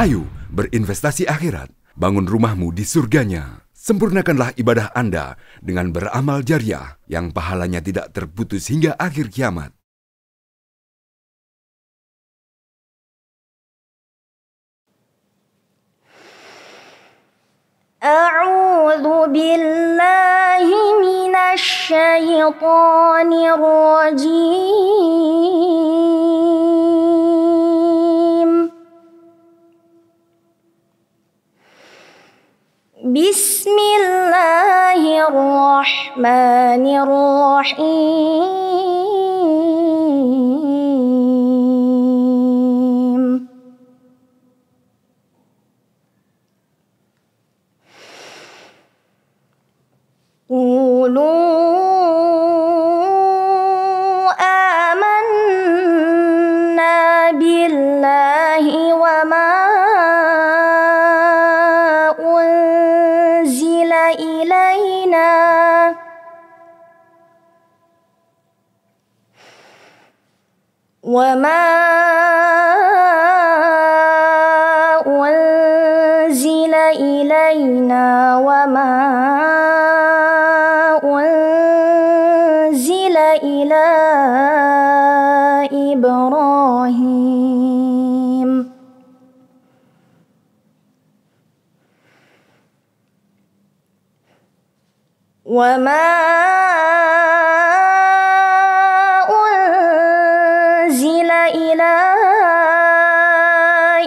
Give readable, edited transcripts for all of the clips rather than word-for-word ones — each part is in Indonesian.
Ayo berinvestasi akhirat, bangun rumahmu di surganya. Sempurnakanlah ibadah Anda dengan beramal jariah yang pahalanya tidak terputus hingga akhir kiamat. A'udzu billahi minasy syaithanir rajim. Bismillahirrahmanirrahim. Qulu amanna billahi wa ma unzila ilaina wa ma unzila ilaina wa ma unzila ila Ibrahim wa ma unzila ila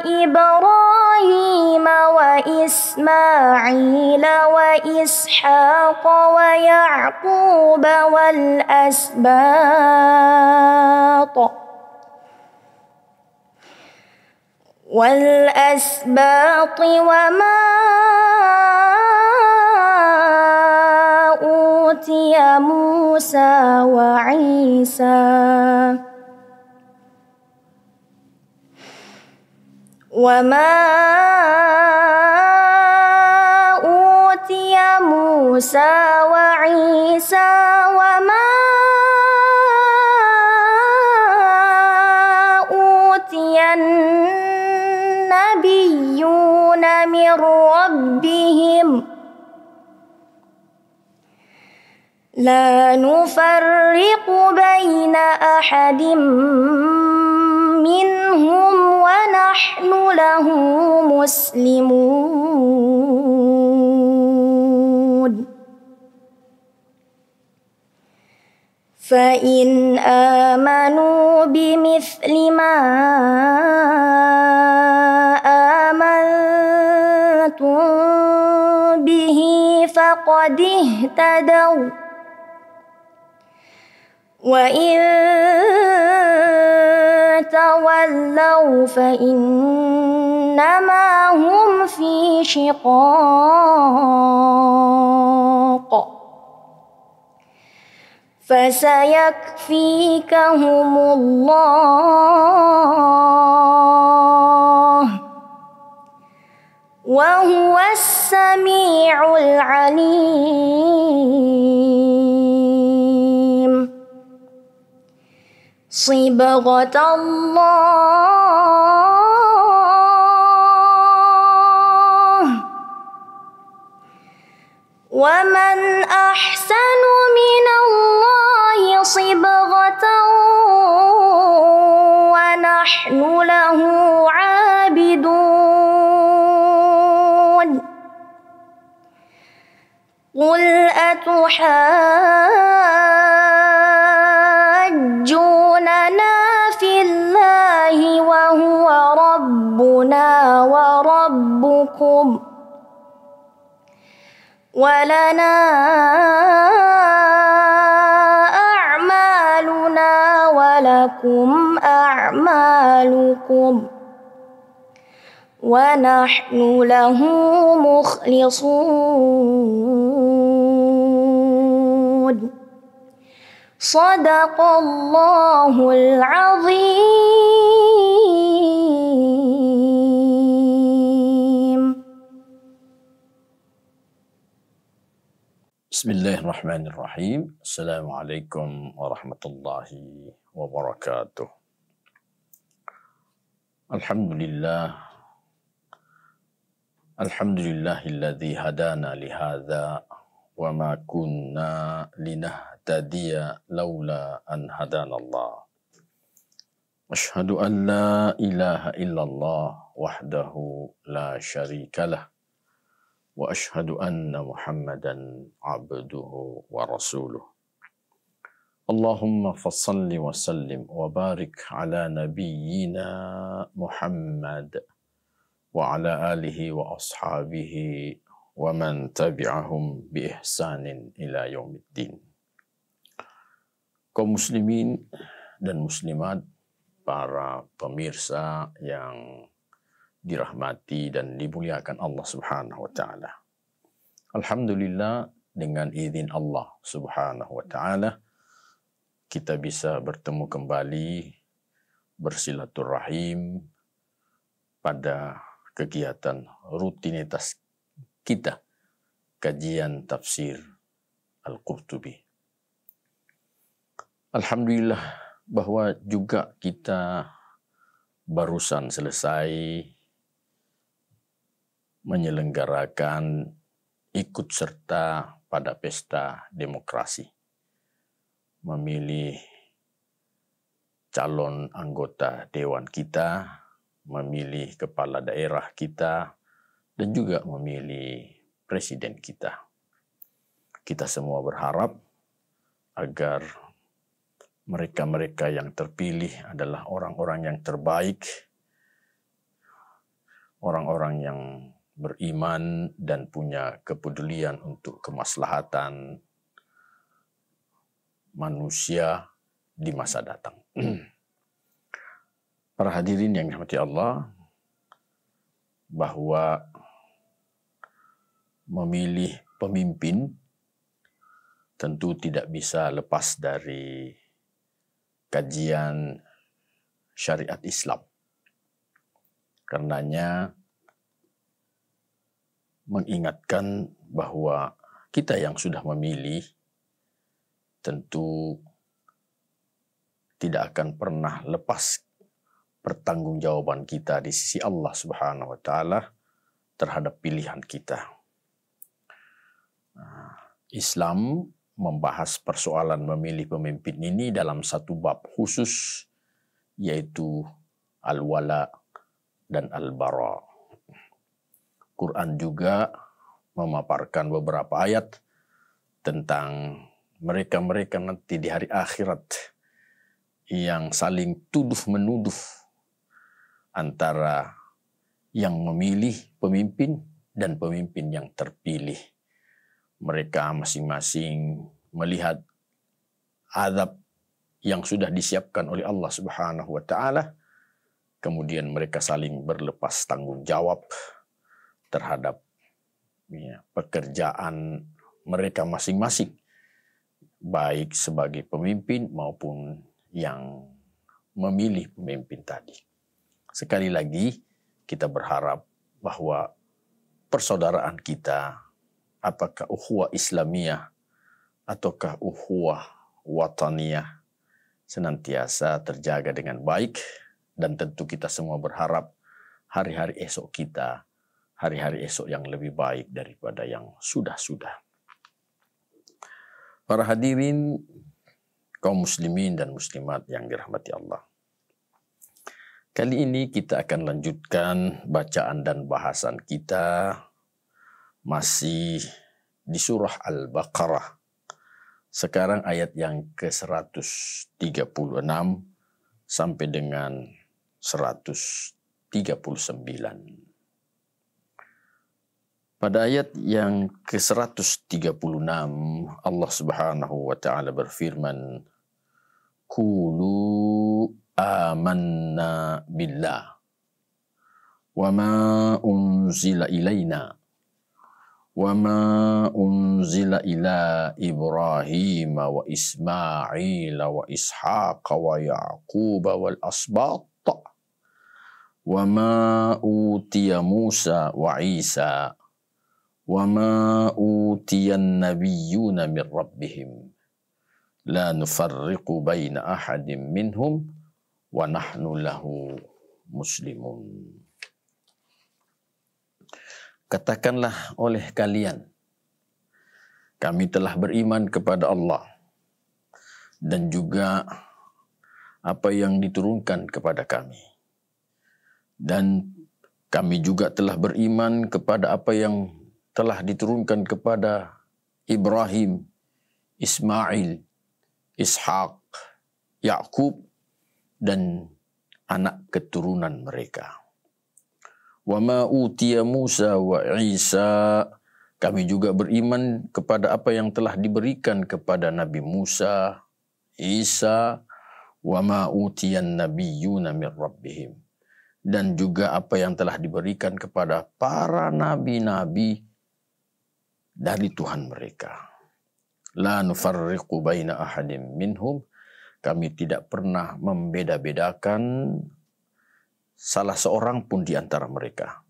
Ibrahim wa Ismail wa Ishaq wa Ya'qub wal asbat wa ma utiya Musa wa Isa wa ma utiya Musa wa Isa wa ma utiya nabiyyuna min rabbihim la nufarriqu baina ahadin minhum wa nahnu lahu muslimun. Fa in amanu bimithli ma amantum bihi faqad ihtadaw wa in tawallaw fa innama hum fi shiqaq fasayakfikahumullah wa huwas sami'ul alim. Sibghatallah wa man ahsanu minallahi sibghatan wa nahnu lahu 'abidun. Qul atuhajjunana fillahi wa huwa rabbuna wa rabbukum walana a'maluna walakum a'malukum wa nahnu lahu mukhlisun. Sadaqallahul azim. Bismillahirrahmanirrahim. Assalamualaikum warahmatullahi wabarakatuh. Alhamdulillah Alhamdulillahilladzi hadana lihadza wa ma kunna linahtadiya laula an hadanallah. Asyhadu an la ilaha illallah wahdahu la syarikalah wa asyhadu anna Muhammadan abduhu wa rasuluh. Allahumma fassalli wa sallim wa barik ala nabiyyina Muhammad wa ala alihi wa ashabihi wa man tabi'ahum bi ihsanin ila yaumiddin. Kaum muslimin dan muslimat, para pemirsa yang dirahmati dan dimuliakan Allah Subhanahu wa taala. Alhamdulillah, dengan izin Allah Subhanahu wa taala kita bisa bertemu kembali bersilaturahim pada kegiatan rutinitas kita, kajian tafsir Al-Qurtubi. Alhamdulillah bahwa juga kita barusan selesai menyelenggarakan ikut serta pada pesta demokrasi, memilih calon anggota dewan kita, memilih kepala daerah kita, dan juga memilih presiden kita. Kita semua berharap agar mereka-mereka yang terpilih adalah orang-orang yang terbaik, orang-orang yang beriman dan punya kepedulian untuk kemaslahatan manusia di masa datang. Para hadirin yang dirahmati Allah, bahwa memilih pemimpin tentu tidak bisa lepas dari kajian syariat Islam. Karenanya mengingatkan bahwa kita yang sudah memilih tentu tidak akan pernah lepas pertanggungjawaban kita di sisi Allah Subhanahu wa taala terhadap pilihan kita. Islam membahas persoalan memilih pemimpin ini dalam satu bab khusus, yaitu al-wala dan al-bara. Quran juga memaparkan beberapa ayat tentang mereka-mereka nanti di hari akhirat yang saling tuduh-menuduh antara yang memilih pemimpin dan pemimpin yang terpilih. Mereka masing-masing melihat azab yang sudah disiapkan oleh Allah Subhanahu wa taala, kemudian mereka saling berlepas tanggung jawab terhadap pekerjaan mereka masing-masing, baik sebagai pemimpin maupun yang memilih pemimpin tadi. Sekali lagi kita berharap bahwa persaudaraan kita, apakah ukhuwah Islamiyah ataukah ukhuwah wataniyah, senantiasa terjaga dengan baik, dan tentu kita semua berharap hari-hari esok kita, hari-hari esok yang lebih baik daripada yang sudah-sudah. Para hadirin kaum muslimin dan muslimat yang dirahmati Allah. Kali ini kita akan lanjutkan bacaan dan bahasan kita masih di surah Al-Baqarah. Sekarang ayat yang ke-136 sampai dengan 139. Pada ayat yang ke-136 Allah Subhanahu wa taala berfirman, "Qulu amanna billah wa ma unzila ilaina wa ma unzila ila Ibrahim wa Ismail wa Ishaq wa Yaqub wal asbat wa ma utiya Musa wa Isa wa ma utiyan nabiyyuna min rabbihim la nufarriqu baina ahadin minhum wa nahnu lahu muslimun." katakanlah oleh kalian, kami telah beriman kepada Allah dan juga apa yang diturunkan kepada kami. Dan kami juga telah beriman kepada apa yang telah diturunkan kepada Ibrahim, Ismail, Ishak, Yakub, dan anak keturunan mereka. Wa ma utiya Musa wa Isa, kami juga beriman kepada apa yang telah diberikan kepada Nabi Musa, Isa, wa ma utiyan nabiyyuna min rabbihim, dan juga apa yang telah diberikan kepada para nabi-nabi dari Tuhan mereka. La nufarriqu baina ahadim minhum, kami tidak pernah membeda-bedakan salah seorang pun di antara mereka.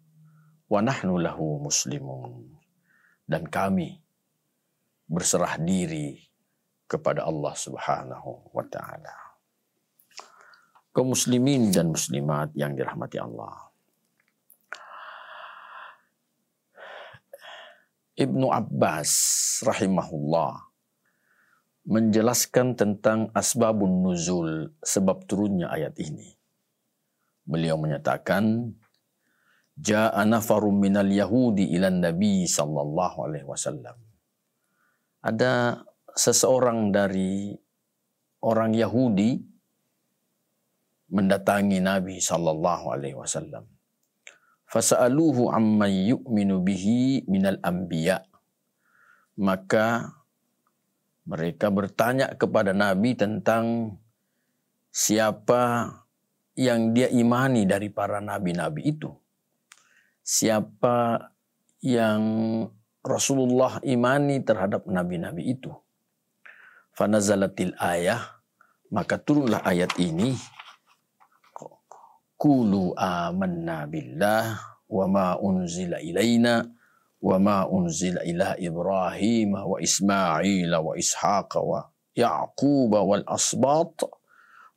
Wa nahnu lahu muslimun, dan kami berserah diri kepada Allah Subhanahu wa taala. Kaum muslimin dan muslimat yang dirahmati Allah. Ibnu Abbas rahimahullah menjelaskan tentang asbabun nuzul, sebab turunnya ayat ini. Beliau menyatakan, Ja'a nafarum minal yahudi ilan nabi sallallahu alaihi wasallam. Ada seseorang dari orang Yahudi mendatangi Nabi sallallahu alaihi wasallam. Fasa'aluhu amma yu'minu bihi minal anbiya. Maka mereka bertanya kepada Nabi tentang siapa yang dia imani dari para nabi-nabi itu. Siapa yang Rasulullah imani terhadap nabi-nabi itu. Fanazalatil ayah, maka turunlah ayat ini. Qulu amanna billah wa ma unzila ilaina wa ma unzila ila Ibrahim wa Ismail wa Ishaq wa Yaqub wal asbat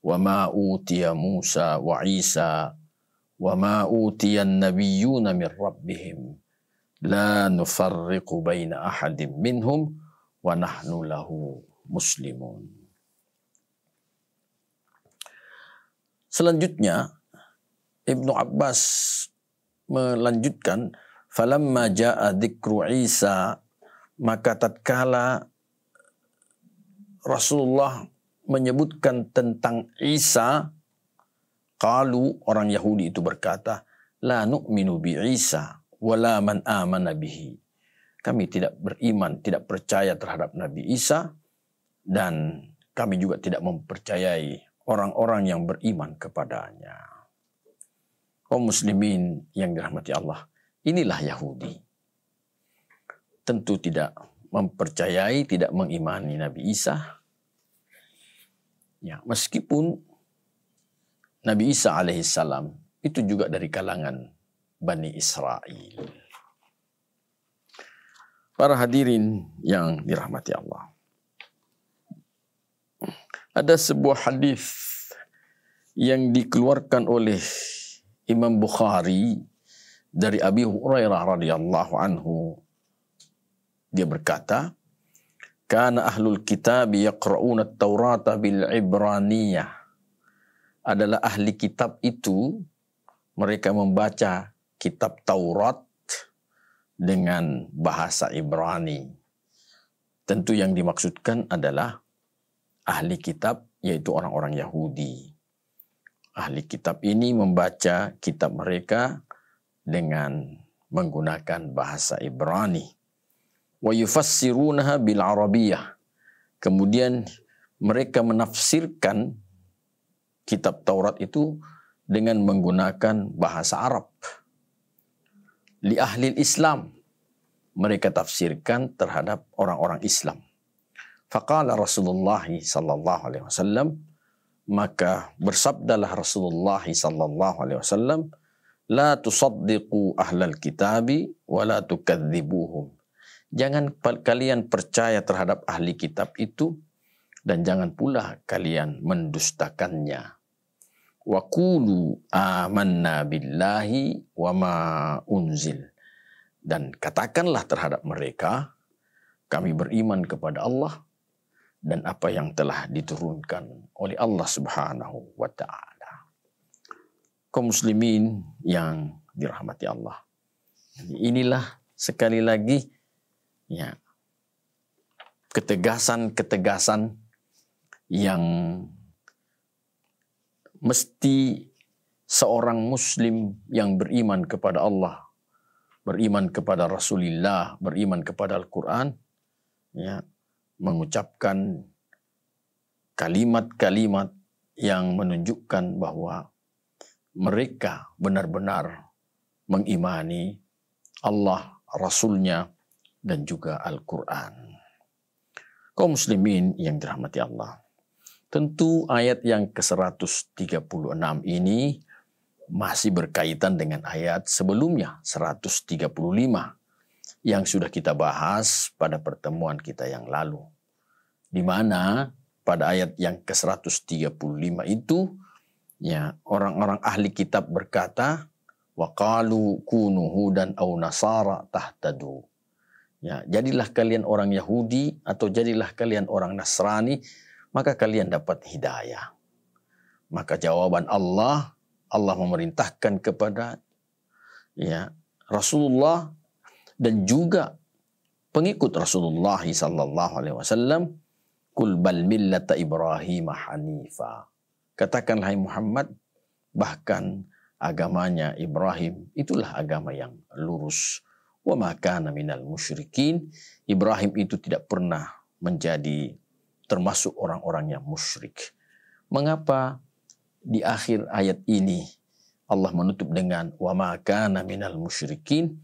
wa ma utiya Musa wa Isa wa ma utiya an-nabiyyuna min rabbihim la nufarriqu baina ahadin minhum wa nahnu lahu muslimun. Selanjutnya Ibnu Abbas melanjutkan, falamma jaa dzikru Isa, maka tatkala Rasulullah menyebutkan tentang Isa, qalu, orang Yahudi itu berkata, la nu'minu bi Isa wala man amana bihi. Kami tidak beriman, tidak percaya terhadap Nabi Isa, dan kami juga tidak mempercayai orang-orang yang beriman kepadanya. Kaum muslimin yang dirahmati Allah, inilah Yahudi. Tentu tidak mempercayai, tidak mengimani Nabi Isa. Ya, meskipun Nabi Isa alaihissalam itu juga dari kalangan Bani Israel. Para hadirin yang dirahmati Allah. Ada sebuah hadis yang dikeluarkan oleh Imam Bukhari dari Abi Hurairah radhiyallahu anhu. Dia berkata, "Kana ahlul kitab yaqra'una at-Taurata bil Ibraniyah." Adalah ahli kitab itu mereka membaca kitab Taurat dengan bahasa Ibrani. Tentu yang dimaksudkan adalah ahli kitab, yaitu orang-orang Yahudi. Ahli kitab ini membaca kitab mereka dengan menggunakan bahasa Ibrani. Wa yufassirunaha bil Arabiyah. Kemudian mereka menafsirkan kitab Taurat itu dengan menggunakan bahasa Arab. Li ahli Islam, mereka tafsirkan terhadap orang-orang Islam. Faqala Rasulullah sallallahu alaihi wasallam, maka bersabdalah Rasulullah sallallahu alaihi wasallam, la tusaddiqu ahlal kitabi wa la tukadzibuhum. Jangan kalian percaya terhadap ahli kitab itu dan jangan pula kalian mendustakannya. Wa qulu amanna billahi wa ma unzil. Dan katakanlah terhadap mereka, kami beriman kepada Allah dan apa yang telah diturunkan oleh Allah Subhanahu wa Ta'ala. Kaum muslimin yang dirahmati Allah. Inilah sekali lagi ya ketegasan-ketegasan yang mesti seorang muslim yang beriman kepada Allah, beriman kepada Rasulullah, beriman kepada Al-Quran, ya, mengucapkan kalimat-kalimat yang menunjukkan bahwa mereka benar-benar mengimani Allah, Rasulnya, dan juga Al-Quran. Kaum muslimin yang dirahmati Allah. Tentu ayat yang ke-136 ini masih berkaitan dengan ayat sebelumnya, 135, yang sudah kita bahas pada pertemuan kita yang lalu. Di mana pada ayat yang ke-135 itu, ya, orang-orang ahli kitab berkata, وَقَالُوا كُونُوا هُودًا أَوْ نَصَارَى تَهْتَدُوا. Ya, jadilah kalian orang Yahudi atau jadilah kalian orang Nasrani, maka kalian dapat hidayah. Maka jawaban Allah memerintahkan kepada ya Rasulullah dan juga pengikut Rasulullah sallallahu alaihi wasallam, "Qul bal millata Ibrahim hanifa." Katakanlah Muhammad, bahkan agamanya Ibrahim itulah agama yang lurus. Wa ma kana minal musyrikin. Ibrahim itu tidak pernah menjadi termasuk orang-orang yang musyrik. Mengapa di akhir ayat ini Allah menutup dengan wa ma kana minal musyrikin?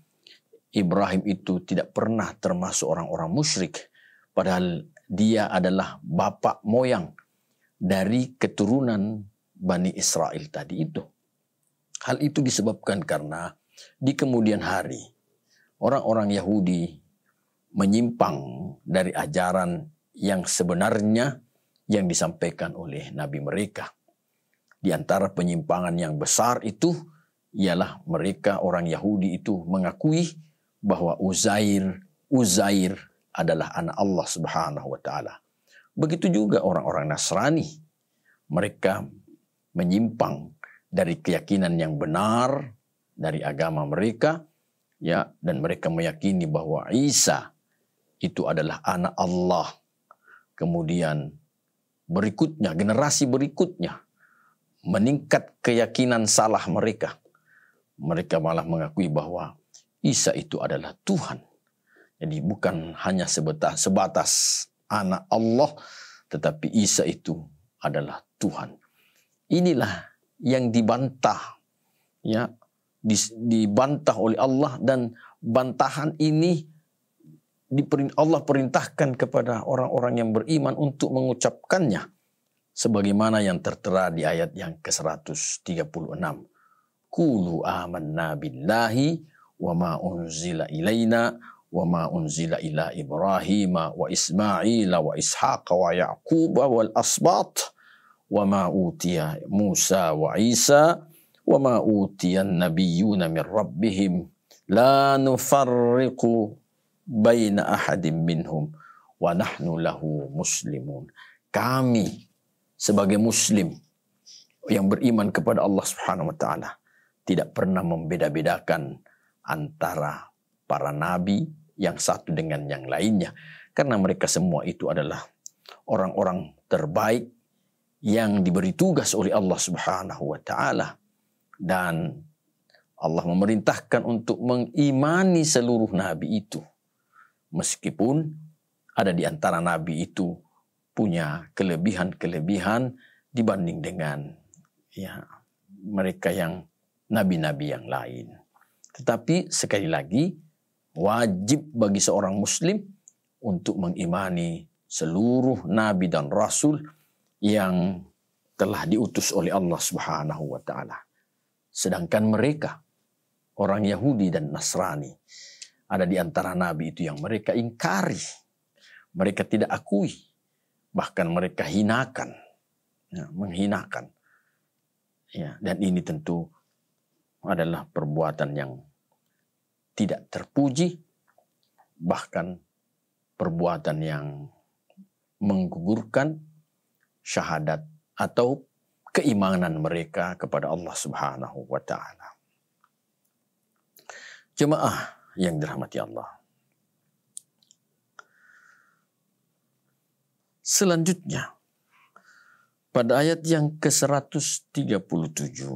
Ibrahim itu tidak pernah termasuk orang-orang musyrik, padahal dia adalah bapak moyang dari keturunan Bani Israel tadi itu. Hal itu disebabkan karena di kemudian hari orang-orang Yahudi menyimpang dari ajaran yang sebenarnya yang disampaikan oleh Nabi mereka. Di antara penyimpangan yang besar itu ialah mereka orang Yahudi itu mengakui bahwa Uzair adalah anak Allah Subhanahu wa Ta'ala. Begitu juga orang-orang Nasrani. Mereka menyimpang dari keyakinan yang benar dari agama mereka, ya, dan mereka meyakini bahwa Isa itu adalah anak Allah. Kemudian berikutnya, generasi berikutnya meningkat keyakinan salah mereka. Mereka malah mengakui bahwa Isa itu adalah Tuhan. Jadi bukan hanya sebatas anak Allah, tetapi Isa itu adalah Tuhan. Inilah yang dibantah, ya, dibantah oleh Allah, dan bantahan ini Allah perintahkan kepada orang-orang yang beriman untuk mengucapkannya sebagaimana yang tertera di ayat yang ke-136. Qulu amanna billahi wa ma unzila ilaina wa ma unzila ila Ibrahim wa Ismail wa Ishaq wa Yaqub wal asbat wa ma utiya Musa wa Isa wa ma utiyan nabiyyuna min rabbihim la nufarriqu baina ahadim minhum wa nahnu lahu muslimun. Kami sebagai muslim yang beriman kepada Allah Subhanahu wa Ta'ala tidak pernah membeda-bedakan antara para nabi yang satu dengan yang lainnya, karena mereka semua itu adalah orang-orang terbaik yang diberi tugas oleh Allah Subhanahu wa Ta'ala, dan Allah memerintahkan untuk mengimani seluruh nabi itu. Meskipun ada di antara nabi itu punya kelebihan-kelebihan dibanding dengan ya mereka yang nabi-nabi yang lain. Tetapi sekali lagi wajib bagi seorang muslim untuk mengimani seluruh nabi dan rasul yang telah diutus oleh Allah Subhanahu wa Ta'ala. Sedangkan mereka orang Yahudi dan Nasrani, ada di antara nabi itu yang mereka ingkari, mereka tidak akui, bahkan mereka hinakan, ya, menghinakan. Ya, dan ini tentu adalah perbuatan yang tidak terpuji, bahkan perbuatan yang menggugurkan syahadat atau keimanan mereka kepada Allah Subhanahu wa taala. Jemaah yang dirahmati Allah. Selanjutnya, pada ayat yang ke-137,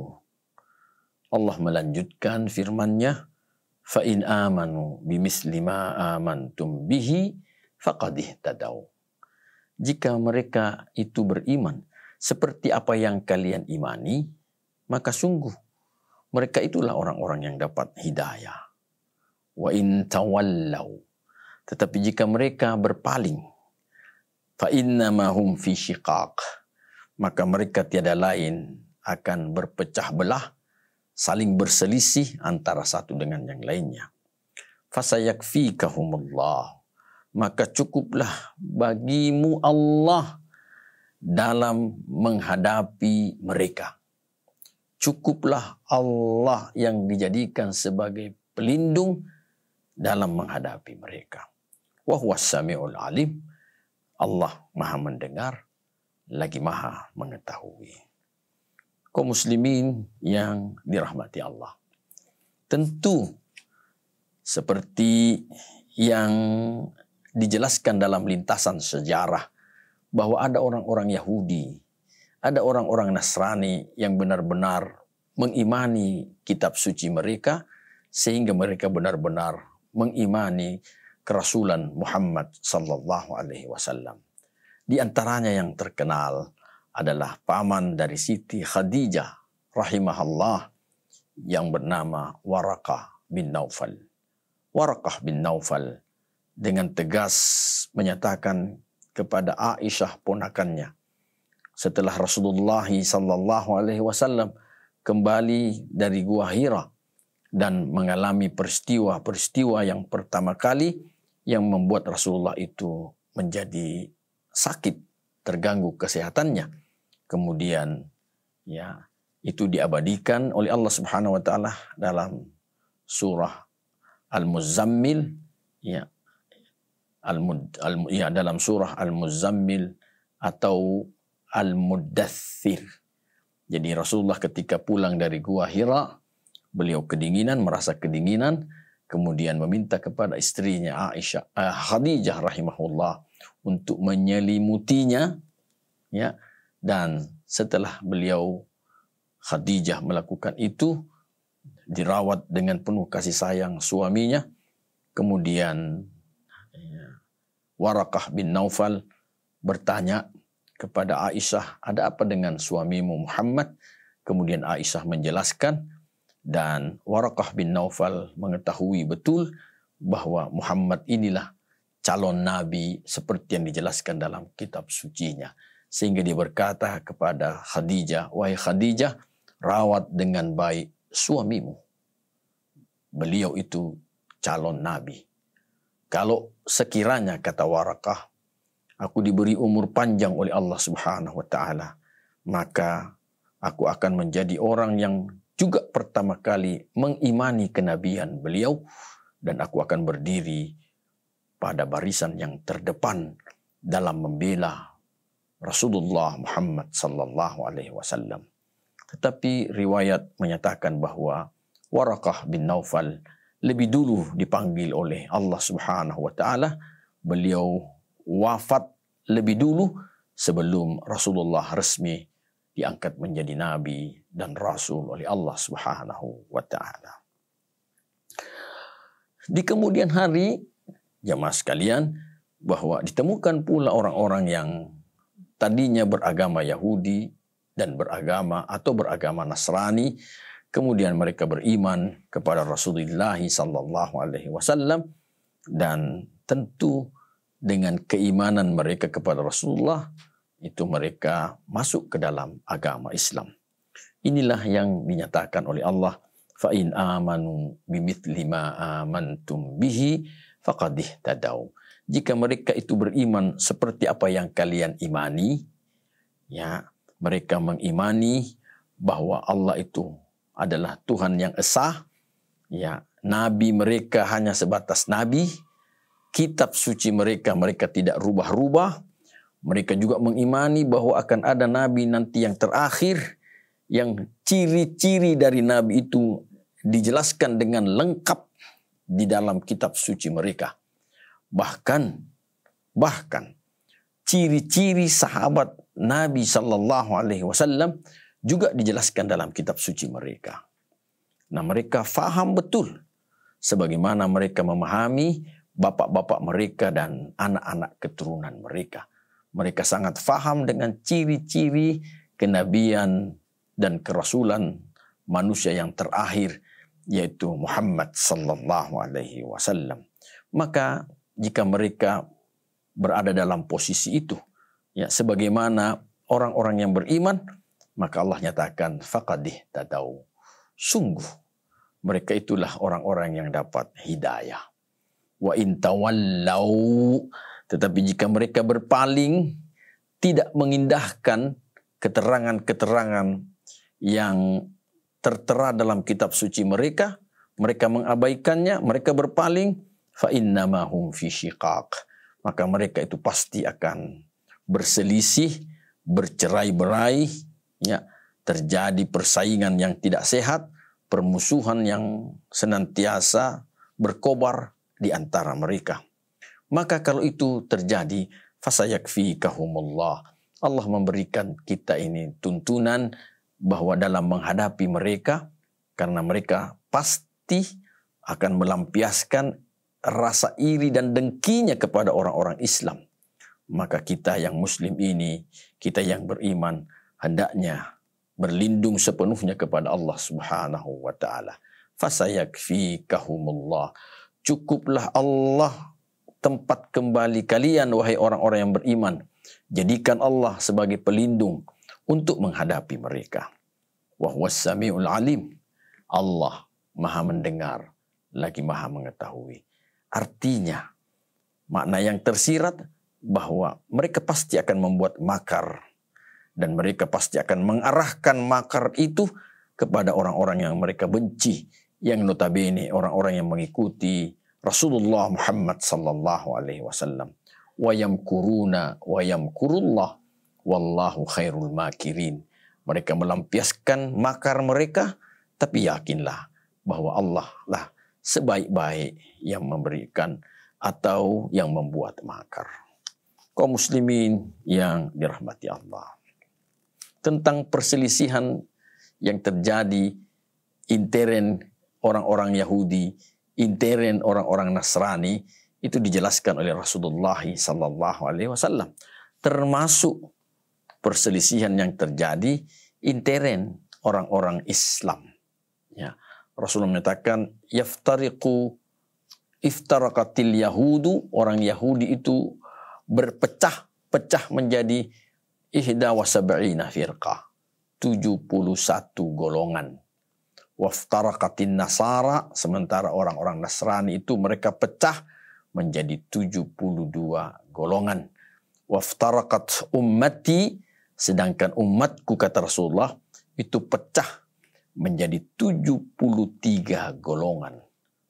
Allah melanjutkan firman-Nya, fa in amanu bimisli ma amantum bihi faqad ihtadaw. Jika mereka itu beriman seperti apa yang kalian imani, maka sungguh mereka itulah orang-orang yang dapat hidayah. Wa in tawallaw, tetapi jika mereka berpaling, fa innama hum fi syiqaq, maka mereka tiada lain akan berpecah belah, saling berselisih antara satu dengan yang lainnya. Fasayakfikahumullah, maka cukuplah bagimu Allah dalam menghadapi mereka. Cukuplah Allah yang dijadikan sebagai pelindung dalam menghadapi mereka. Wa huwas samiul alim, Allah Maha mendengar lagi Maha mengetahui. Kaum muslimin yang dirahmati Allah, tentu seperti yang dijelaskan dalam lintasan sejarah bahwa ada orang-orang Yahudi, ada orang-orang Nasrani yang benar-benar mengimani kitab suci mereka, sehingga mereka benar-benar mengimani kerasulan Muhammad sallallahu alaihi wasallam. Di antaranya yang terkenal adalah paman dari Siti Khadijah rahimahullah yang bernama Waraqah bin Naufal. Waraqah bin Naufal dengan tegas menyatakan kepada Aisyah ponakannya, setelah Rasulullah sallallahu alaihi wasallam kembali dari Gua Hira dan mengalami peristiwa-peristiwa yang pertama kali yang membuat Rasulullah itu menjadi sakit, terganggu kesehatannya. Kemudian ya itu diabadikan oleh Allah Subhanahu wa taala dalam surah Al-Muzammil, dalam surah Al-Muzammil atau Al-Muddathir. Jadi Rasulullah ketika pulang dari Gua Hira, beliau kedinginan, merasa kedinginan, kemudian meminta kepada istrinya Aisyah, Khadijah rahimahullah untuk menyelimutinya, ya. Dan setelah beliau Khadijah melakukan itu, dirawat dengan penuh kasih sayang suaminya. Kemudian Waraqah bin Naufal bertanya kepada Aisyah, ada apa dengan suamimu Muhammad? Kemudian Aisyah menjelaskan, dan Waraqah bin Naufal mengetahui betul bahwa Muhammad inilah calon nabi seperti yang dijelaskan dalam kitab sucinya. Sehingga dia berkata kepada Khadijah, wahai Khadijah, rawat dengan baik suamimu. Beliau itu calon nabi. Kalau sekiranya, kata Waraqah, aku diberi umur panjang oleh Allah Subhanahu wa taala, maka aku akan menjadi orang yang juga pertama kali mengimani kenabian beliau, dan aku akan berdiri pada barisan yang terdepan dalam membela Rasulullah Muhammad sallallahu alaihi wasallam. Tetapi riwayat menyatakan bahwa Waraqah bin Naufal lebih dulu dipanggil oleh Allah Subhanahu wa taala. Beliau wafat lebih dulu sebelum Rasulullah resmi diangkat menjadi nabi dan rasul oleh Allah Subhanahu wa taala. Di kemudian hari, jamaah sekalian, bahwa ditemukan pula orang-orang yang tadinya beragama Yahudi dan beragama Nasrani, kemudian mereka beriman kepada Rasulullah sallallahu alaihi wasallam, dan tentu dengan keimanan mereka kepada Rasulullah itu mereka masuk ke dalam agama Islam. Inilah yang dinyatakan oleh Allah, fa in amanu bimithli ma amantum bihi faqad ihtadaw. Jika mereka itu beriman seperti apa yang kalian imani, ya, mereka mengimani bahwa Allah itu adalah Tuhan yang esa, ya, nabi mereka hanya sebatas nabi, kitab suci mereka tidak rubah-rubah. Mereka juga mengimani bahwa akan ada nabi nanti yang terakhir, yang ciri-ciri dari nabi itu dijelaskan dengan lengkap di dalam kitab suci mereka. Bahkan ciri-ciri sahabat Nabi Sallallahu Alaihi Wasallam juga dijelaskan dalam kitab suci mereka. Nah, mereka faham betul sebagaimana mereka memahami bapak-bapak mereka dan anak-anak keturunan mereka. Mereka sangat faham dengan ciri-ciri kenabian dan kerasulan manusia yang terakhir, yaitu Muhammad Sallallahu Alaihi Wasallam. Maka jika mereka berada dalam posisi itu, ya sebagaimana orang-orang yang beriman, maka Allah nyatakan faqadih tadau. Sungguh mereka itulah orang-orang yang dapat hidayah. Wa in tawallau, tetapi jika mereka berpaling, tidak mengindahkan keterangan-keterangan yang tertera dalam kitab suci mereka, mereka mengabaikannya, mereka berpaling, fa innama hum fi syiqaq, maka mereka itu pasti akan berselisih, bercerai-berai, ya, terjadi persaingan yang tidak sehat, permusuhan yang senantiasa berkobar di antara mereka. Maka kalau itu terjadi, fasayakfikahumullah, Allah memberikan kita ini tuntunan bahwa dalam menghadapi mereka, karena mereka pasti akan melampiaskan rasa iri dan dengkinya kepada orang-orang Islam, maka kita yang muslim ini, kita yang beriman, hendaknya berlindung sepenuhnya kepada Allah Subhanahu wa taala. Fasayakfikahumullah, cukuplah Allah tempat kembali kalian wahai orang-orang yang beriman. Jadikan Allah sebagai pelindung untuk menghadapi mereka. Wa huwas samiul alim, Allah Maha mendengar lagi Maha mengetahui. Artinya, makna yang tersirat bahwa mereka pasti akan membuat makar dan mereka pasti akan mengarahkan makar itu kepada orang-orang yang mereka benci, yang notabene orang-orang yang mengikuti Rasulullah Muhammad sallallahu alaihi wasallam. Wa yamkuruna wa yamkurullah wallahu khairul makirin. Mereka melampiaskan makar mereka, tapi yakinlah bahwa Allah lah sebaik-baik yang memberikan atau yang membuat makar. Kaum muslimin yang dirahmati Allah, tentang perselisihan yang terjadi intern orang-orang Yahudi, intern orang-orang Nasrani, itu dijelaskan oleh Rasulullah sallallahu alaihi wasallam, termasuk perselisihan yang terjadi intern orang-orang Islam. Ya, Rasulullah menyatakan iftaraqatil yahudu, orang Yahudi itu berpecah-pecah menjadi ihda wa sab'ina firqah, 71 golongan. Waftaraqatin nasara, sementara orang-orang Nasrani itu mereka pecah menjadi 72 golongan. Waftaraqat ummati, sedangkan umatku kata Rasulullah itu pecah menjadi 73 golongan.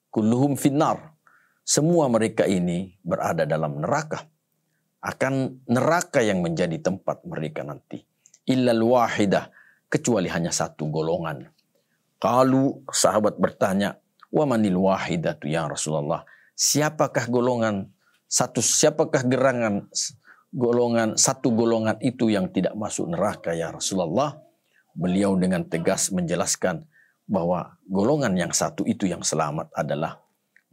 Kulluhum finnar, semua mereka ini berada dalam neraka. Akan neraka yang menjadi tempat mereka nanti. Illal wahidah, kecuali hanya satu golongan. Qalu, sahabat bertanya, wa manil wahidatu ya Rasulullah? Siapakah satu golongan itu yang tidak masuk neraka ya Rasulullah? Beliau dengan tegas menjelaskan bahwa golongan yang satu itu yang selamat adalah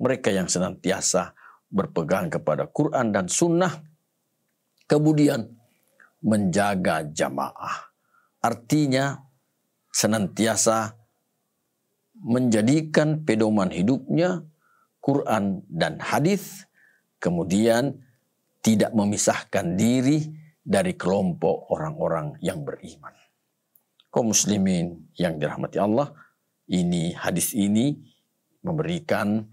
mereka yang senantiasa berpegang kepada Quran dan Sunnah, kemudian menjaga jamaah. Artinya senantiasa menjadikan pedoman hidupnya Quran dan hadis, kemudian tidak memisahkan diri dari kelompok orang-orang yang beriman. Kaum muslimin yang dirahmati Allah, ini hadis ini memberikan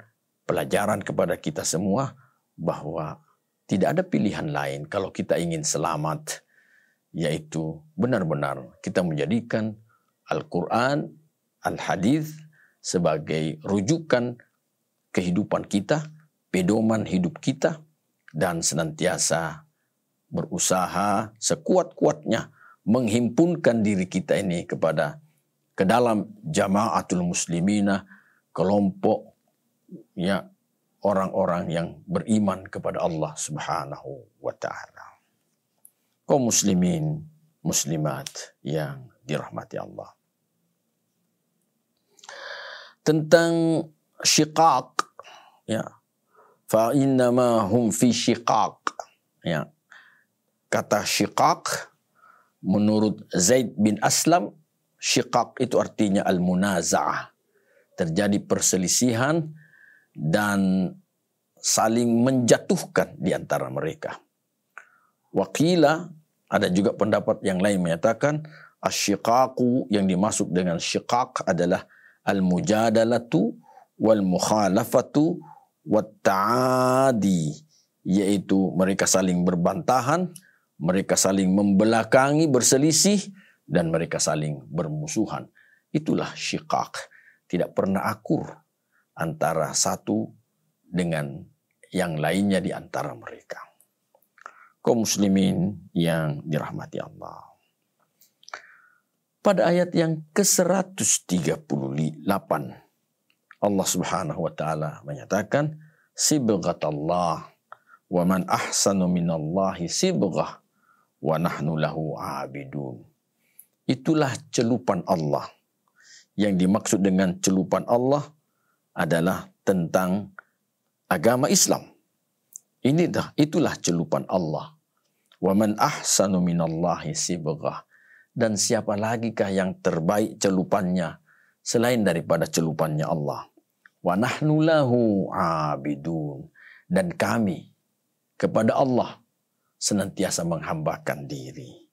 pelajaran kepada kita semua bahwa tidak ada pilihan lain kalau kita ingin selamat, yaitu benar-benar kita menjadikan Al-Quran, Al-Hadis sebagai rujukan kehidupan kita, pedoman hidup kita, dan senantiasa berusaha sekuat-kuatnya menghimpunkan diri kita ini ke dalam jamaatul muslimina, kelompok ya orang-orang yang beriman kepada Allah Subhanahu wa taala. Kaum muslimin, muslimat yang dirahmati Allah. Tentang syiqaq, ya, fa innama hum fi syiqaq, ya. Kata syiqaq menurut Zaid bin Aslam, syiqaq itu artinya al-munaza'ah, terjadi perselisihan dan saling menjatuhkan di antara mereka. Waqila, ada juga pendapat yang lain menyatakan asyiqaqu, yang dimaksud dengan syiqaq adalah al-mujadalatu wal mukhalafatu wat ta'adi, yaitu mereka saling berbantahan, mereka saling membelakangi, berselisih, dan mereka saling bermusuhan. Itulah syiqaq. Tidak pernah akur antara satu dengan yang lainnya di antara mereka. Kaum muslimin yang dirahmati Allah. Pada ayat yang ke-138, Allah Subhanahu wa taala menyatakan, sibghatallah wa man ahsanu minallahi sibghah wa nahnu lahu abidun. Itulah celupan Allah. Yang dimaksud dengan celupan Allah adalah tentang agama Islam. Itulah celupan Allah. Wa man ahsanu minallahi sibghah. Dan siapa lagikah yang terbaik celupannya selain daripada celupannya Allah. Wa nahnu lahu abidun. Dan kami kepada Allah senantiasa menghambakan diri.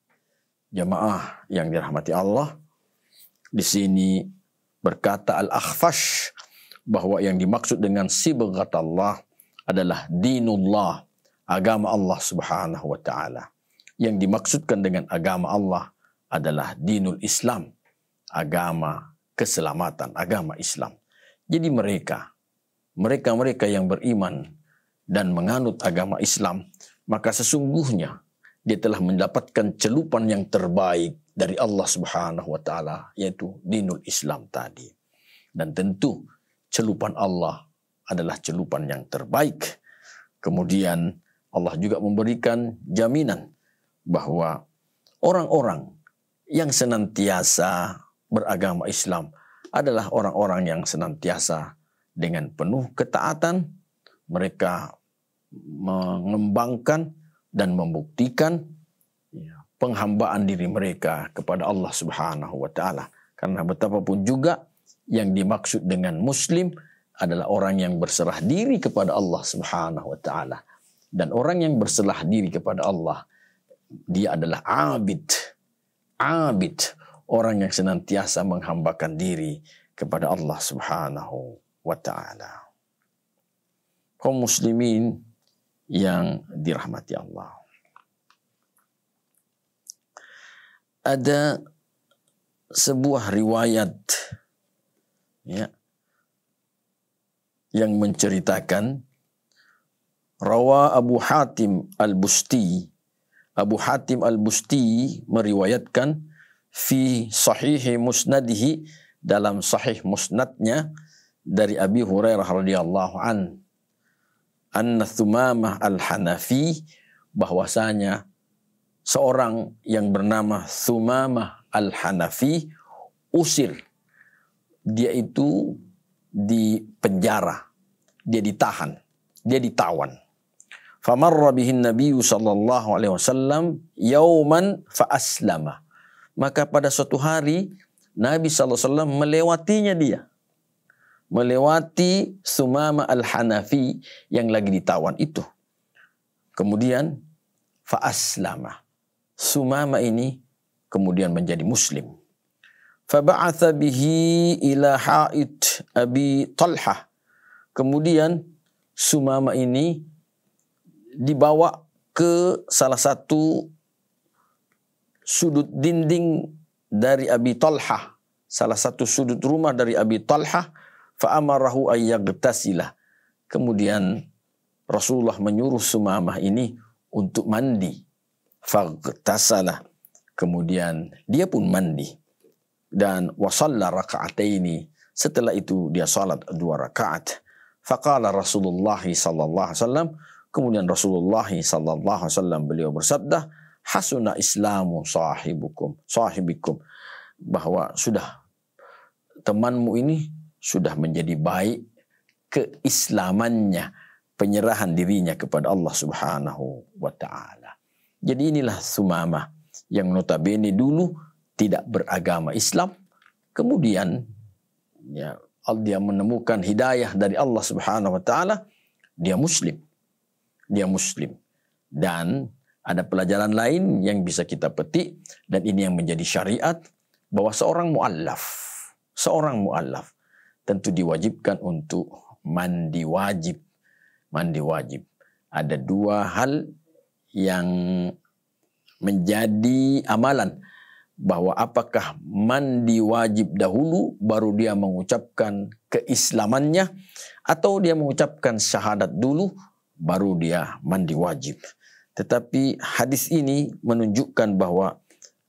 Jamaah yang dirahmati Allah, di sini berkata Al-Akhfash bahwa yang dimaksud dengan sibghatullah adalah dinullah, agama Allah Subhanahu wa taala. Yang dimaksudkan dengan agama Allah adalah dinul Islam, agama keselamatan, agama Islam. Jadi mereka yang beriman dan menganut agama Islam, maka sesungguhnya dia telah mendapatkan celupan yang terbaik dari Allah Subhanahu wa taala, yaitu dinul Islam tadi. Dan tentu celupan Allah adalah celupan yang terbaik. Kemudian Allah juga memberikan jaminan bahwa orang-orang yang senantiasa beragama Islam adalah orang-orang yang senantiasa dengan penuh ketaatan, mereka mengembangkan dan membuktikan penghambaan diri mereka kepada Allah Subhanahu wa taala. Karena betapapun juga yang dimaksud dengan muslim adalah orang yang berserah diri kepada Allah Subhanahu wa taala. Dan orang yang berserah diri kepada Allah, dia adalah abid, orang yang senantiasa menghambakan diri kepada Allah Subhanahu wa taala. Kaum muslimin yang dirahmati Allah. Ada sebuah riwayat ya, yang menceritakan rawa Abu Hatim Al-Busti. Abu Hatim Al-Busti meriwayatkan fi sahihi musnadihi, dalam sahih musnadnya dari Abi Hurairah radhiyallahu anna Thumamah Al-Hanafi, bahwasanya seorang yang bernama Thumamah Al-Hanafi usir. Dia itu di penjara, dia ditahan, dia ditawan. Famarra bihin Nabi sallallahu alaihi wasallam yauman fa aslama. Maka pada suatu hari Nabi sallallahu alaihi wasallam melewatinya dia. Melewati Thumamah Al-Hanafi yang lagi ditawan itu. Kemudian fa aslama. Thumamah ini kemudian menjadi muslim. Fa ba'atha bihi ila ha'id Abi Talhah. Kemudian Thumamah ini dibawa ke salah satu sudut dinding dari Abi Talhah, salah satu sudut rumah dari Abi Talhah, fa amarahu ayyagtasila. Kemudian Rasulullah menyuruh Sumamah ini untuk mandi. Faghtasala. Kemudian dia pun mandi. Dan wasalla raka'ataini. Setelah itu dia salat 2 rakaat. Faqala Rasulullah sallallahu alaihi wasallam. Kemudian Rasulullah sallallahu alaihi wasallam beliau bersabda, hasuna islamu sahibikum. Bahwa sudah temanmu ini sudah menjadi baik keislamannya, penyerahan dirinya kepada Allah Subhanahu wa taala. Jadi inilah Sumamah yang notabene dulu tidak beragama Islam, kemudian ya dia menemukan hidayah dari Allah Subhanahu wa taala, dia muslim. Dan ada pelajaran lain yang bisa kita petik, dan ini yang menjadi syariat, bahwa seorang mu'allaf tentu diwajibkan untuk mandi wajib. Ada 2 hal yang menjadi amalan, bahwa apakah mandi wajib dahulu baru dia mengucapkan keislamannya, atau dia mengucapkan syahadat dulu baru dia mandi wajib. Tetapi hadis ini menunjukkan bahwa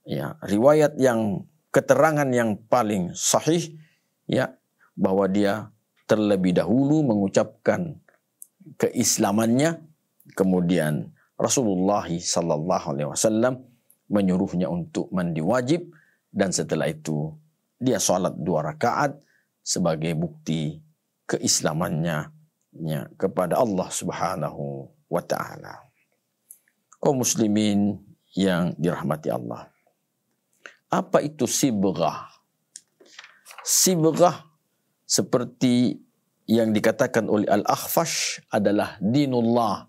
ya riwayat yang keterangan yang paling sahih ya bahwa dia terlebih dahulu mengucapkan keislamannya, kemudian Rasulullah sallallahu alaihi wasallam menyuruhnya untuk mandi wajib, dan setelah itu dia salat 2 rakaat sebagai bukti keislamannya ya, kepada Allah Subhanahu wa taala. Kaum muslimin yang dirahmati Allah. Apa itu sibghah? Sibghah seperti yang dikatakan oleh Al-Akhfash adalah dinullah,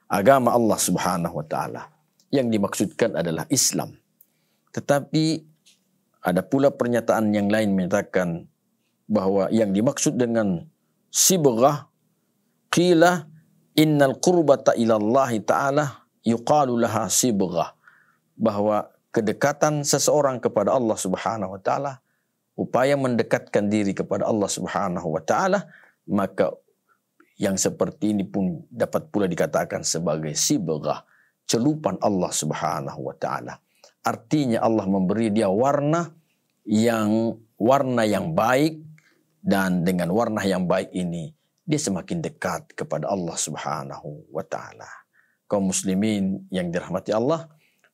agama Allah Subhanahu wa taala. Yang dimaksudkan adalah Islam. Tetapi ada pula pernyataan yang lain menyatakan bahwa yang dimaksud dengan sibghah, qila innal qurbata ilallahi ta'ala yuqalu laha sibghah, bahwa kedekatan seseorang kepada Allah Subhanahu wa taala, upaya mendekatkan diri kepada Allah Subhanahu wa taala, maka yang seperti ini pun dapat pula dikatakan sebagai sibghah, celupan Allah Subhanahu wa taala. Artinya Allah memberi dia warna yang baik, dan dengan warna yang baik ini dia semakin dekat kepada Allah Subhanahu wa taala. Kaum muslimin yang dirahmati Allah,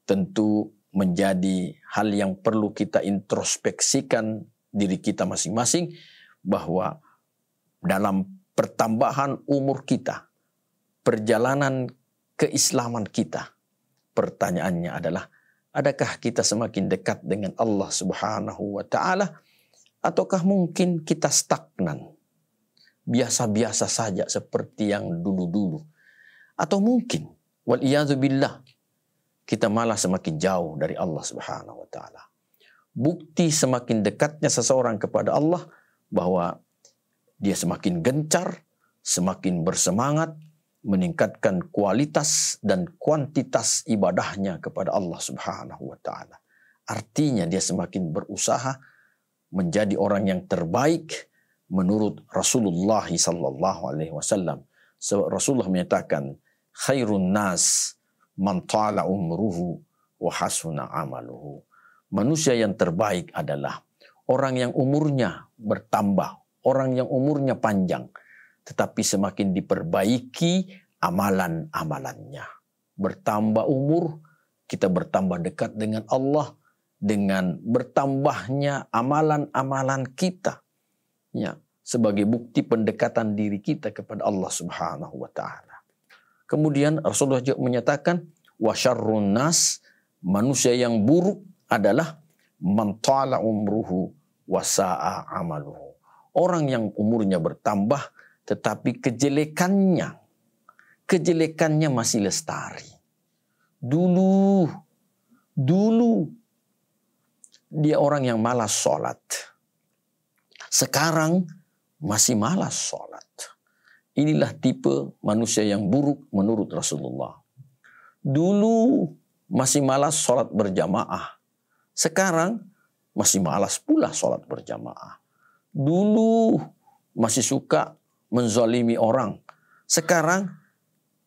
tentu menjadi hal yang perlu kita introspeksikan diri kita masing-masing, bahwa dalam pertambahan umur kita, perjalanan keislaman kita, pertanyaannya adalah, adakah kita semakin dekat dengan Allah Subhanahu wa taala, ataukah mungkin kita stagnan, biasa-biasa saja seperti yang dulu-dulu, atau mungkin waliyadzubillah kita malah semakin jauh dari Allah Subhanahu wa taala. Bukti semakin dekatnya seseorang kepada Allah bahwa dia semakin gencar, semakin bersemangat meningkatkan kualitas dan kuantitas ibadahnya kepada Allah Subhanahu wa taala. Artinya dia semakin berusaha menjadi orang yang terbaik menurut Rasulullah sallallahu alaihi wasallam. Rasulullah menyatakan, khairun nas man tala umruhu wa hasuna amaluhu. Manusia yang terbaik adalah orang yang umurnya bertambah, orang yang umurnya panjang, tetapi semakin diperbaiki amalan-amalannya. Bertambah umur, kita bertambah dekat dengan Allah dengan bertambahnya amalan-amalan kita. Ya, sebagai bukti pendekatan diri kita kepada Allah Subhanahu wa taala. Kemudian Rasulullah juga menyatakan, wa syarrun nas, manusia yang buruk adalah man tala umruhu wa sa'a amaluhu. Orang yang umurnya bertambah tetapi kejelekannya masih lestari. Dulu dia orang yang malas sholat. Sekarang masih malas sholat. Inilah tipe manusia yang buruk menurut Rasulullah. Dulu masih malas sholat berjamaah. Sekarang masih malas pula sholat berjamaah. Dulu masih suka menzalimi orang. Sekarang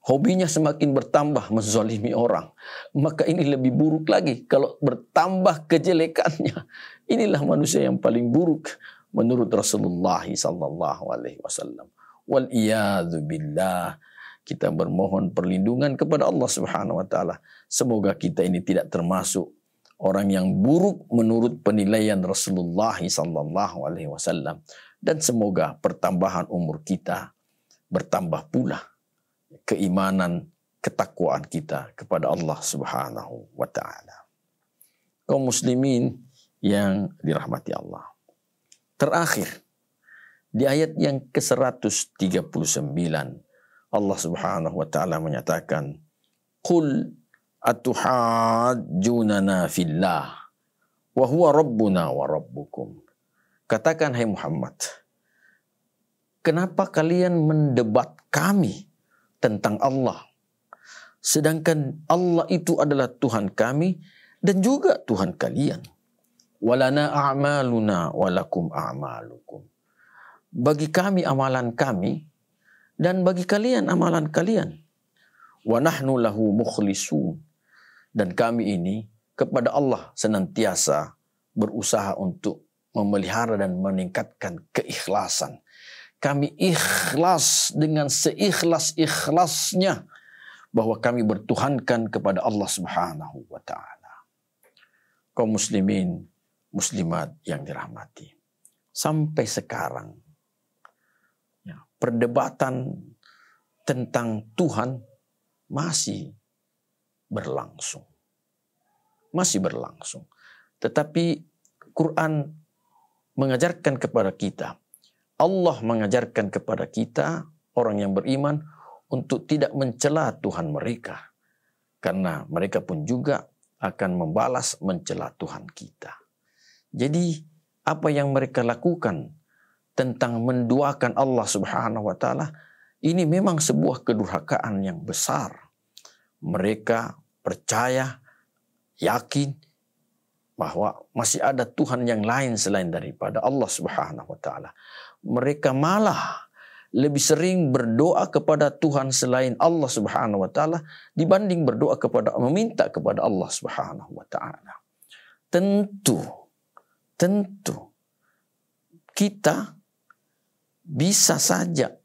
hobinya semakin bertambah menzalimi orang. Maka ini lebih buruk lagi kalau bertambah kejelekannya. Inilah manusia yang paling buruk menurut Rasulullah sallallahu alaihi wasallam. Wal iyadzu billah. Kita bermohon perlindungan kepada Allah Subhanahu wa taala. Semoga kita ini tidak termasuk orang yang buruk menurut penilaian Rasulullah sallallahu alaihi wasallam, dan semoga pertambahan umur kita bertambah pula keimanan, ketakwaan kita kepada Allah Subhanahu wa taala. Kaum muslimin yang dirahmati Allah. Terakhir, di ayat yang ke-139, Allah Subhanahu wa taala menyatakan, "Qul atuhajjunana fillah wa huwa rabbuna wa rabbukum." Katakan, hai Muhammad, kenapa kalian mendebat kami tentang Allah, sedangkan Allah itu adalah Tuhan kami dan juga Tuhan kalian. Walana a'maluna walakum a'malukum. Bagi kami amalan kami dan bagi kalian amalan kalian. Wa nahnu lahu mukhlisun. Dan kami ini kepada Allah senantiasa berusaha untuk memelihara dan meningkatkan keikhlasan. Kami ikhlas dengan seikhlas-ikhlasnya bahwa kami bertuhankan kepada Allah Subhanahu wa taala. Kaum muslimin, muslimat yang dirahmati. Sampai sekarang perdebatan tentang Tuhan masih berlangsung. Masih berlangsung. Tetapi Quran mengajarkan kepada kita, Allah mengajarkan kepada kita, orang yang beriman, untuk tidak mencela Tuhan mereka. Karena mereka pun juga akan membalas mencela Tuhan kita. Jadi apa yang mereka lakukan tentang menduakan Allah Subhanahu wa taala, ini memang sebuah kedurhakaan yang besar. Mereka percaya, yakin bahwa masih ada Tuhan yang lain selain daripada Allah Subhanahu wa taala. Mereka malah lebih sering berdoa kepada Tuhan selain Allah Subhanahu wa taala dibanding berdoa kepada, meminta kepada Allah Subhanahu wa taala. Tentu kita bisa saja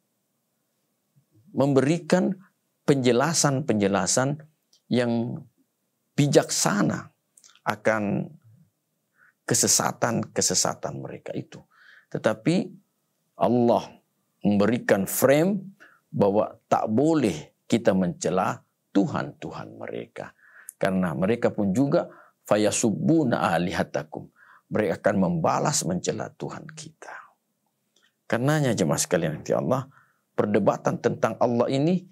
memberikan penjelasan-penjelasan yang bijaksana akan kesesatan mereka itu. Tetapi Allah memberikan frame bahwa tak boleh kita mencela Tuhan-Tuhan mereka. Karena mereka pun juga fayasubbuna alihatakum. Mereka akan membalas mencela Tuhan kita. Karenanya jemaah sekalian yang Allah, perdebatan tentang Allah ini,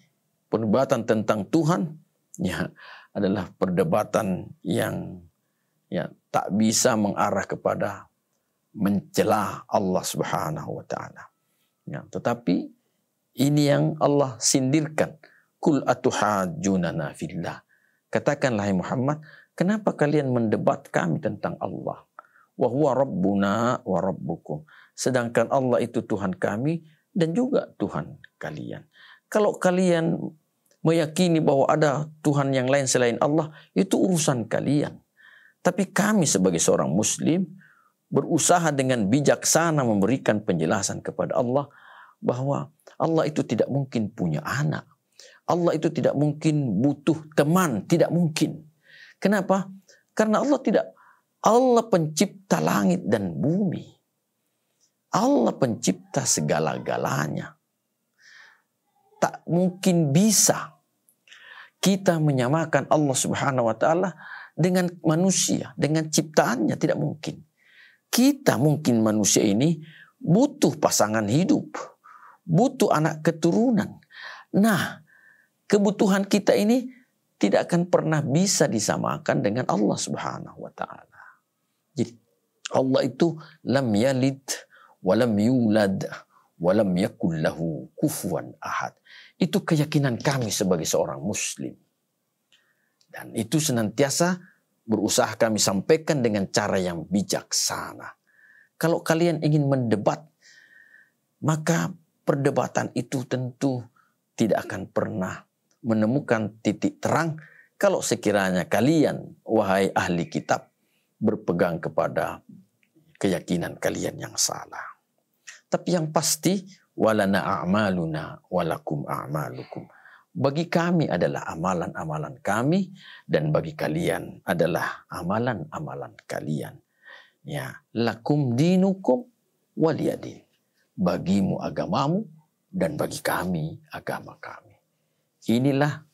perdebatan tentang Tuhan, ya, adalah perdebatan yang tak bisa mengarah kepada mencela Allah Subhanahu wa taala. Ya, tetapi ini yang Allah sindirkan. Kul atuhajjunana fillah. Katakanlah hai Muhammad, kenapa kalian mendebat kami tentang Allah? Wa huwa rabbuna wa rabbukum. Sedangkan Allah itu Tuhan kami dan juga Tuhan kalian. Kalau kalian meyakini bahwa ada Tuhan yang lain selain Allah, itu urusan kalian. Tapi kami sebagai seorang muslim berusaha dengan bijaksana memberikan penjelasan kepada Allah bahwa Allah itu tidak mungkin punya anak. Allah itu tidak mungkin butuh teman, tidak mungkin. Kenapa? Karena Allah pencipta langit dan bumi. Allah pencipta segala-galanya. Tak mungkin bisa kita menyamakan Allah Subhanahu wa taala dengan manusia, dengan ciptaannya, tidak mungkin. Kita mungkin manusia ini butuh pasangan hidup, butuh anak keturunan. Nah, kebutuhan kita ini tidak akan pernah bisa disamakan dengan Allah Subhanahu wa taala. Jadi Allah itu lam yalid wa lam yulad wa lam yakul lahu kufuwan ahad. Itu keyakinan kami sebagai seorang muslim. Dan itu senantiasa berusaha kami sampaikan dengan cara yang bijaksana. Kalau kalian ingin mendebat, maka perdebatan itu tentu tidak akan pernah menemukan titik terang kalau sekiranya kalian, wahai ahli kitab, berpegang kepada keyakinan kalian yang salah. Tapi yang pasti, walana a'maluna walakum a'malukum. Bagi kami adalah amalan-amalan kami dan bagi kalian adalah amalan-amalan kalian. Ya, lakum dinukum waliyadin. Bagimu agamamu dan bagi kami agama kami. Inilah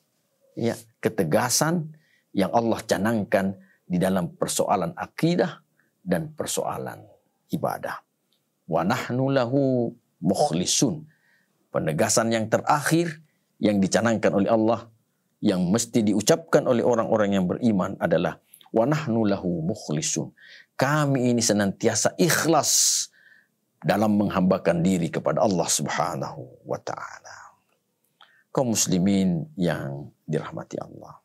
ya ketegasan yang Allah canangkan di dalam persoalan akidah dan persoalan ibadah. Wa nahnu lahu mukhlisun. Penegasan yang terakhir yang dicanangkan oleh Allah, yang mesti diucapkan oleh orang-orang yang beriman adalah wa nahnu lahu mukhlisun. Kami ini senantiasa ikhlas dalam menghambakan diri kepada Allah Subhanahu wa taala. Kaum muslimin yang dirahmati Allah.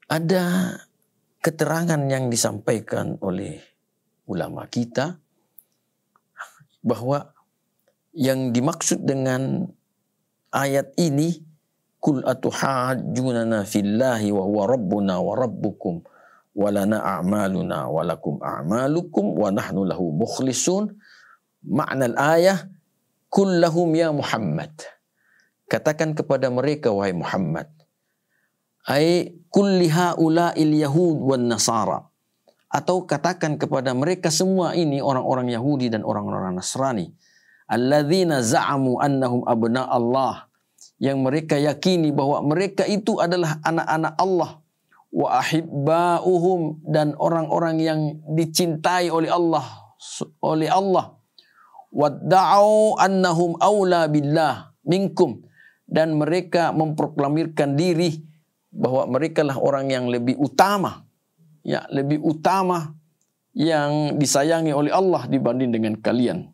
Ada keterangan yang disampaikan oleh ulama kita bahwa yang dimaksud dengan ayat ini, kul atuhajjunana fillahi wa huwa rabbuna wa rabbukum wa lana a'maluna wa lakum a'malukum wa nahnu lahu mukhlisun. Makna ayat, kul lahum ya Muhammad. Katakan kepada mereka wahai Muhammad. Ai kulli haula'il yahud wan nasara. Atau katakan kepada mereka semua ini orang-orang Yahudi dan orang-orang Nasrani. Alladzina za'amu annahum abna Allah. Yang mereka yakini bahwa mereka itu adalah anak-anak Allah. Wa ahibba'uhum, dan orang-orang yang dicintai oleh Allah. Wadda'u annahum awla billah minkum. Dan mereka memproklamirkan diri bahwa mereka lah orang yang lebih utama. Ya, lebih utama yang disayangi oleh Allah dibanding dengan kalian.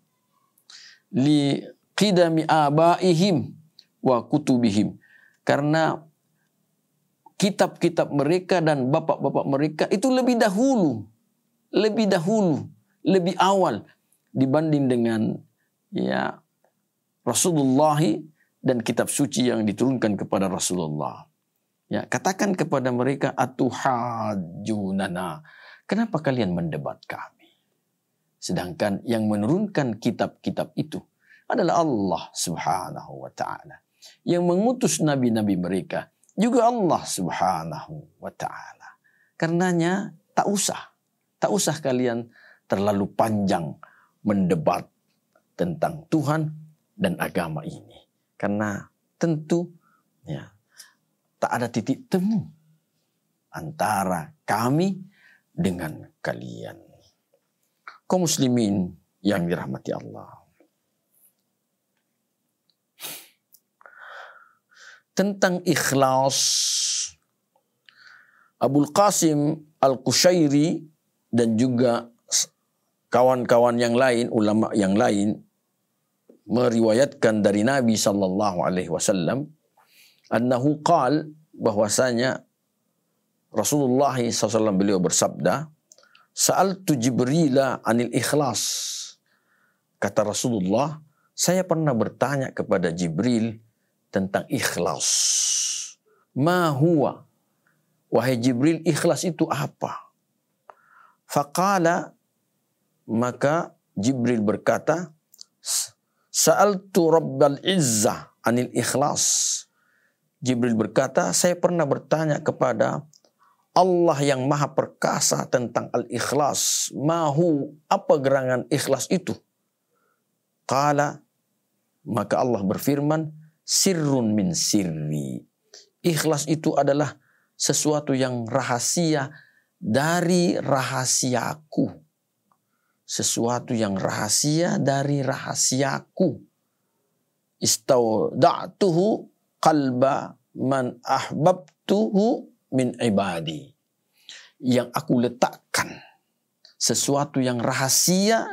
Li qidami abaihim wa kutubihim. Karena kitab-kitab mereka dan bapak-bapak mereka itu lebih dahulu, lebih awal dibanding dengan ya Rasulullah dan kitab suci yang diturunkan kepada Rasulullah. Ya, katakan kepada mereka atuhajjunana. Kenapa kalian mendebat kami? Sedangkan yang menurunkan kitab-kitab itu adalah Allah Subhanahu wa taala. Yang mengutus nabi-nabi mereka juga Allah Subhanahu wa taala. Karenanya tak usah kalian terlalu panjang mendebat tentang Tuhan dan agama ini. Karena tentu ya tak ada titik temu antara kami dengan kalian. Kaum muslimin yang dirahmati Allah. Tentang ikhlas, Abul Qasim Al-Qushairi dan juga kawan-kawan yang lain, ulama yang lain, meriwayatkan dari Nabi SAW annahu qal, bahwasanya Rasulullah SAW beliau bersabda, sa'altu Jibrila anil ikhlas. Kata Rasulullah, saya pernah bertanya kepada Jibril tentang ikhlas. Ma huwa? Wahai Jibril, ikhlas itu apa? Faqala, maka Jibril berkata, sa'altu Rabbal Izzah anil ikhlas. Jibril berkata, saya pernah bertanya kepada Allah yang maha perkasa tentang al-ikhlas. Mahu, apa gerangan ikhlas itu? Qala, maka Allah berfirman, sirrun min sirri. Ikhlas itu adalah sesuatu yang rahasia dari rahasiaku. Sesuatu yang rahasia dari rahasiaku. Istauda'tuhu qalba man ahbabtuhu min ibadi. Yang aku letakkan sesuatu yang rahasia,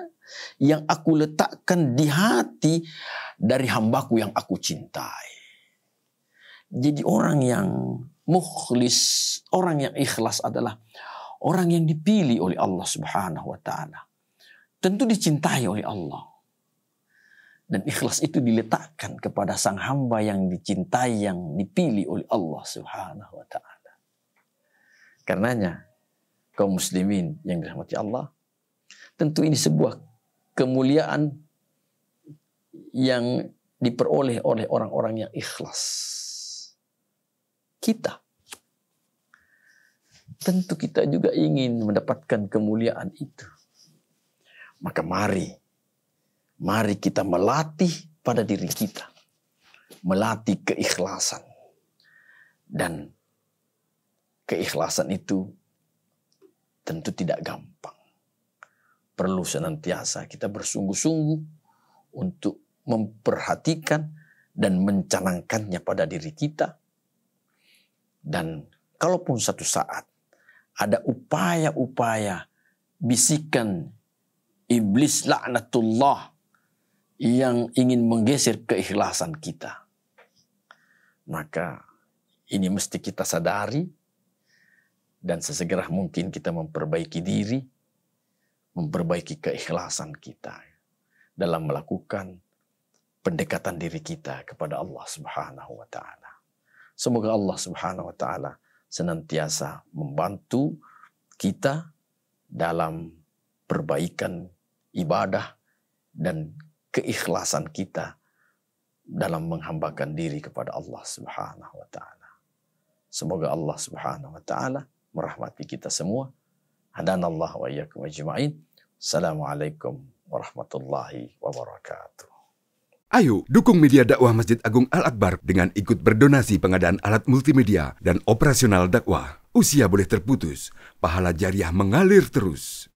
yang aku letakkan di hati dari hambaku yang aku cintai. Jadi orang yang mukhlis, orang yang ikhlas adalah orang yang dipilih oleh Allah Subhanahu wa taala. tentu dicintai oleh Allah. Dan ikhlas itu diletakkan kepada sang hamba yang dicintai, yang dipilih oleh Allah Subhanahu wa ta'ala. Karenanya, kaum muslimin yang dirahmati Allah, tentu ini sebuah kemuliaan yang diperoleh oleh orang-orang yang ikhlas. Kita, tentu kita juga ingin mendapatkan kemuliaan itu. Maka mari kita melatih pada diri kita. Melatih keikhlasan. Dan keikhlasan itu tentu tidak gampang. Perlu senantiasa kita bersungguh-sungguh untuk memperhatikan dan mencanangkannya pada diri kita. Dan kalaupun satu saat ada upaya-upaya bisikan iblis laknatullah yang ingin menggeser keikhlasan kita, maka ini mesti kita sadari dan sesegera mungkin kita memperbaiki diri, memperbaiki keikhlasan kita dalam melakukan pendekatan diri kita kepada Allah Subhanahu wa ta'ala. Semoga Allah Subhanahu wa ta'ala senantiasa membantu kita dalam perbaikan ibadah dan keikhlasan kita dalam menghambakan diri kepada Allah Subhanahu wa ta'ala. Semoga Allah Subhanahu wa ta'ala merahmati kita semua. Hadanallah wa iyyakum ajma'in. Assalamualaikum warahmatullahi wabarakatuh. Ayo dukung media dakwah Masjid Agung Al-Akbar dengan ikut berdonasi pengadaan alat multimedia dan operasional dakwah. Usia boleh terputus, pahala jariah mengalir terus.